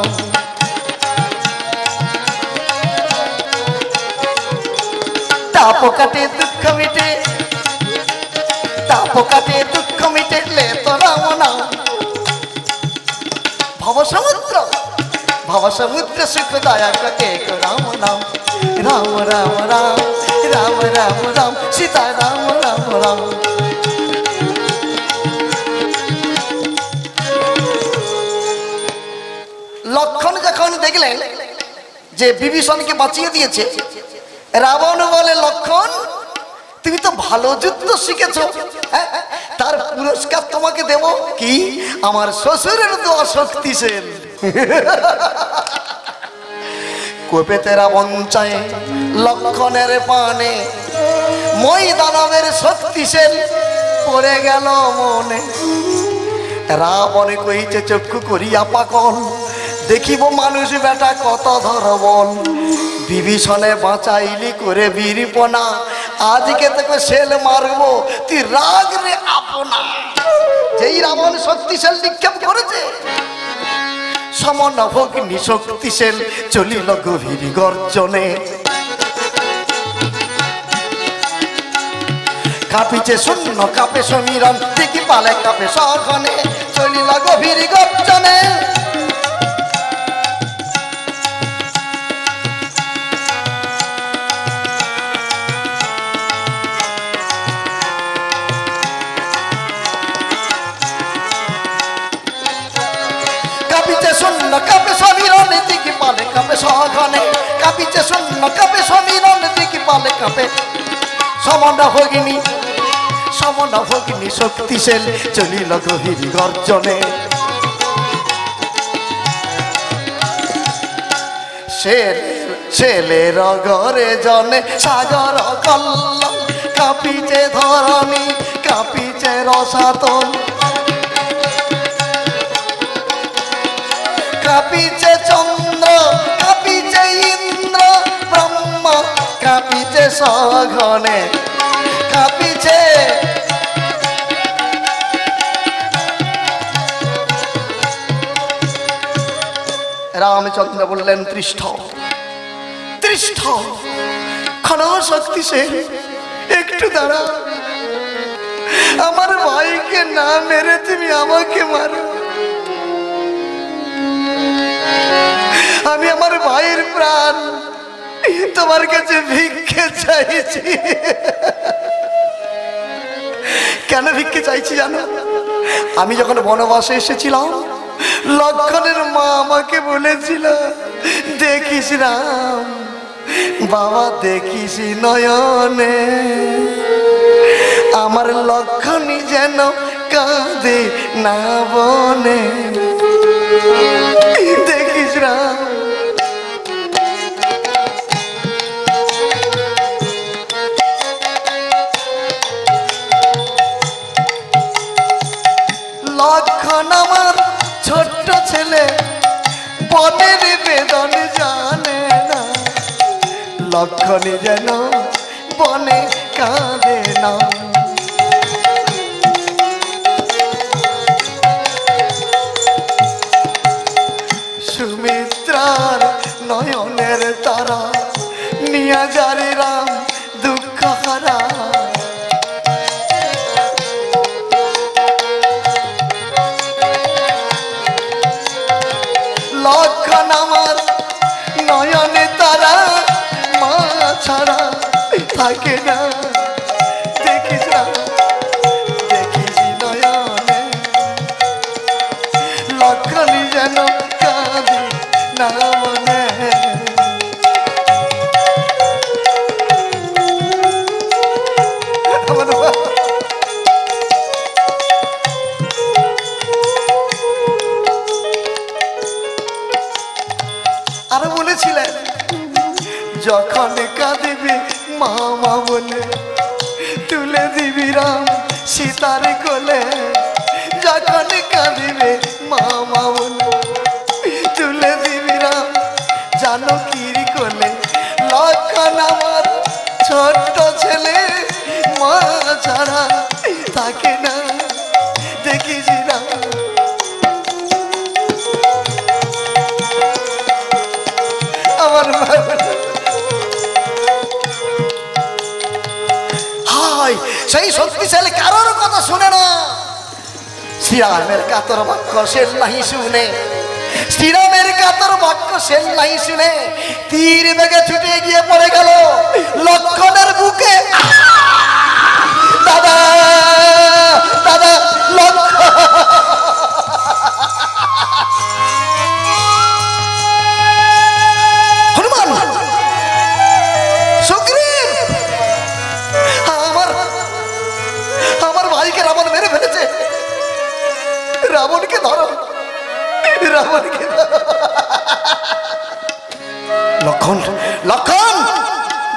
তাপ কাটে দুঃখ মিটে, তাপ কাটে দুঃখ মিটে লে তো রাম নাম। ভবসমুদ্র, ভবসমুদ্র সুখ দয়া কাটে রাম নাম। রাম রাম রাম রাম রাম রাম সীতা রাম রাম রাম। লক্ষণ যখন দেখলেন যে বিভীষণকে বাঁচিয়ে দিয়েছে, রাবণ বলে, লক্ষণ তুমি তো ভালো যুদ্ধ শিখেছো, তার পুরস্কার তোমাকে দেব। কি? আমার শ্বশুরের দোয়া শক্তিশীল। কোপেতে রাবণ চায় লক্ষণের পানে, মই দানবের শক্তিশীল পড়ে গেল মনে। রাবণ কইছে চক্ষু করিয়া পাগল, দেখিব মানুষ বেটা কত ধরবল। বিভীষণে বাঁচাইলি করে বীরপনা, আজকে তোকে সেল মারবো, তুই রাগ রে আপনা। যেই রাবণ শক্তিশাল নিক্ষেপ করেছে, সমন ভগ্নি শক্তিশাল চলিল গভীর গর্জনে। কাঁপিছে শূন্য, কাঁপে সমীরণ, দেখি পালে কাঁপে সখনে, চলিল গভীর গর্জনে। কাঁপিছে শূন্য, কাঁপে সমীরণ, দেখি পালে কাঁপে সখনে। কাঁপিছে শূন্য, কাঁপে সমীরণ, দেখি পালে কাঁপে সমন ভগিনী, সমন ভগিনী শক্তিশাল চলিল গভীর গর্জনে। ছেলের ঘরে জনে সাগর কল্ল, কাঁপিছে ধরণী, কাঁপিছে রসাতল। কাঁপিছে চন্দ্র, কাঁপিছে ইন্দ্র, ব্রহ্মা কাঁপিছে সঘনে, কাঁপিছে। রামচন্দ্র বললেন, তৃষ্ঠ তৃষ্ঠ, ক্ষণ শক্তিশাল, একটু দাঁড়া। আমার ভাইকে না মেরে তুমি আমাকে মারো। আমি আমার ভাইয়ের প্রাণ তোমার কাছে ভিক্ষে চাইছি। কেন ভিক্ষে চাইছি জানো? আমি যখন বনবাসে এসেছিলাম, লক্ষণের মা আমাকে বলেছিল, দেখিস রাম বাবা, দেখিস নয়নে আমার লক্ষণই যেন কাঁদে না বনে। দেখিস রাম লক্ষণ আমার ছোট্ট ছেলে, বনের বেদন জানে না, লক্ষণই যেন বনে কাঁদে না। সুমিত্রার নয়নের তারা নিয়া যারে রাম দুঃখ হারা। লক্ষণ আমার নয়নে তারা, মা ছাড়া থাকে না। দেখিস দেখিস নয়নে লক্ষণই যেন কাঁদে না মনে। আরো বলেছিলেন, যখন কাঁদিবি মামা বলে তুলে দিবি রাম সীতার কোলে। যখন কাঁদিবে মামা বলে তুলে দিবি রাম জানকীর কোলে। লক্ষণ আমার ছোট্ট ছেলে, মা ছাড়া থাকে না। দেখিস রাম আমার হাই, সেই শক্তিশালী কারোর কথা শুনে না। শ্রীরামের কাতর বাক্য সেন নাহি শুনে, শ্রীরামের কাতর বাক্য সেন নাহি শুনে তীর বেগে ছুটে গিয়ে পড়ে গেল লক্ষণের বুকে। দাদা দাদা লক্ষণ, হনুমান, সুগ্রীব, আমার ভাইকে রাবণ মেরে ফেলেছে। রাবণকে ধরো, রাবণকে ধরো। লক্ষণ, লক্ষণ,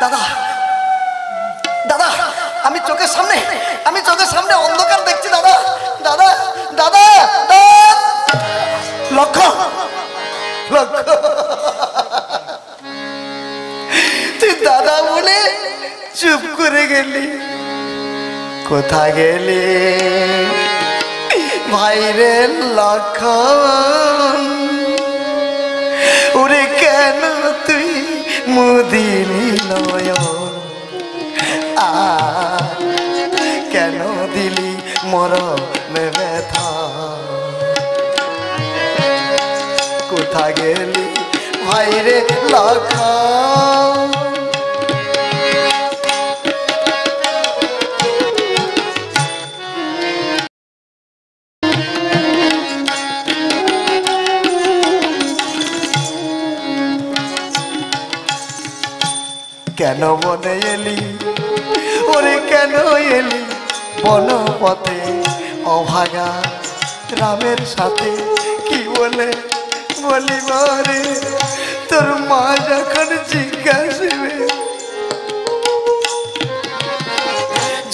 দাদা দাদা, আমি চোখের সামনে অন্ধকার দেখছি দাদা, দাদা দাদা। লক্ষণ, লক্ষণ, তুই দাদা বলে চুপ করে গেলি, কোথায় গেলি ভাইরে লক্ষণ? ওরে কেন তুই মুদিলি নয়ন, কেন দিলি মরমে ব্যথা? কোথায় গেলি ভাইরে লক্ষণ? কেন বনে এলি ওরে, কেন এলি বনপথে অভাগা রামের সাথে? কি বলে বলিব রে তোর মা যখন জিজ্ঞাসিবে,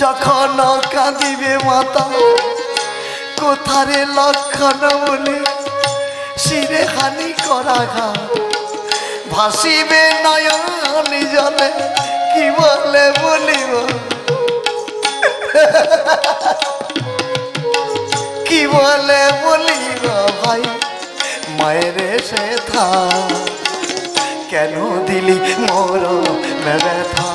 যখন কাঁদিবে মাতা কোথারে লক্ষণ বলে শিরে হানি করা ঘা ভাসিবে নয়ন জলে। কি বলে বলিব, কি বলে বলিব ভাই মায়ের সে থা, কেন দিলি মোর ব্যথা?